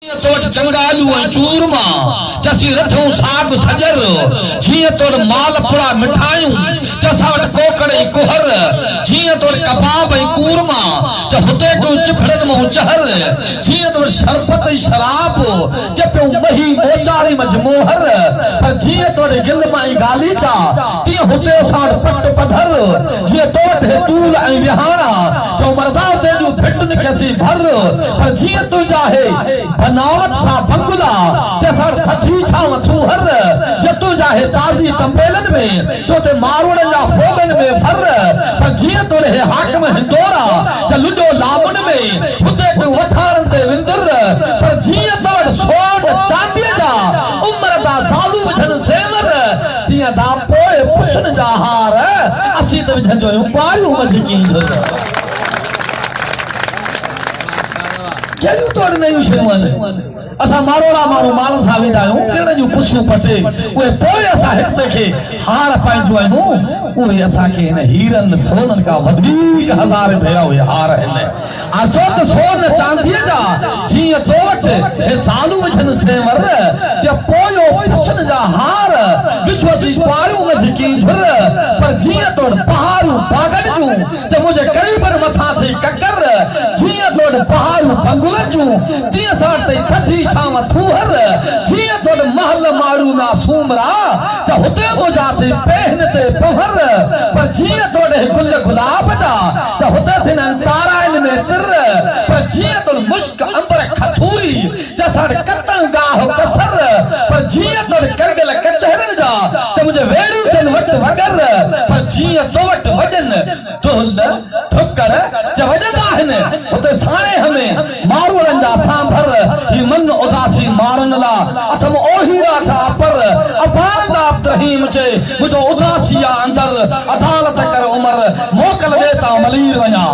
तोड़ चंगालू चूरमा जसी रथों साग सजर जिए तोड़ मालपुड़ा मिठाइयूं जसा वट कोकड़े कुहर जिए तोड़ कबाब कूरमा ज हुते को चिफड़न मो चहर जिए तोड़ शरबत शराब जपियो मही मोचारी मजमोहर पर जिए तोड़ गिल माई गालीचा ती हुते साड़ पट पधर जिए तोड़ है तूल ऐं विहाना जो मर्दा से जो भिटन कैसी भर पर जिए तू चाहे बनावट सा बंगला जैसा थथी छाव थूहर जतु जाहे ताजी तंबेलन में तो ते मारवण जा फोगन में फर पर जिए तो रहे हाकम हिंदोरा चलुडो लामुन में हुते को वठारन ते विंदर पर जिए तोड़ सोड चांदी जा उम्र दा सालू विधन सेवर तिया दा पोए पुछन जा हार असी त विधन जो पायू मजकी केलियूं तोड़ नयूं शयूं आहिनि असां मारोड़ा माण्हू माल सां वेंदा आहियूं कहिड़े जूं पुछूं पटे उहे पोइ असां हिक ॿिए खे हार पाईंदियूं आहियूं उहे असांखे हिन हीरनि सोननि खां वधीक हज़ार भेरा उहे हार आहिनि छो त सोन चांदीअ जा जीअं तो वटि हे सालू विझनि सेंवर जे पोयो पुछनि जा हार विझो असीं पारियूं मझकी झुर पर जीअं तोड़ पहाड़ियूं बागन जूं त मुंहिंजे ग़रीबनि मथां थी ककर जीअं तोड़ पहाड़ियूं बंगुलनि जूं तीअं सां ते थधी छाव थूहर जिए तोड़ महल मारू ना सूमरा त हुते मुजा थे पहन ते पहर पर जिए तोड़ गुल गुलाब जा त हुते थे ताराइन में तिर पर जिए तोड़ मुश्क अंबर खथूरी जैसा कतन गाह कसर पर जिए तोड़ करगल कचहरन जा त मुझे वेड़ी दिन वट वगर पर जिए तो वट वजन ढोल ठुकर ज वजदा हन हुते सारे हमें मारूरन जा सांभर ही मन उदासी मारन ला अथम ओहीरा था पर अपार अब्दुर्रहीम चे मुझो उदासिया अंदर अदालत कर उमर मोकल देता मलीर वना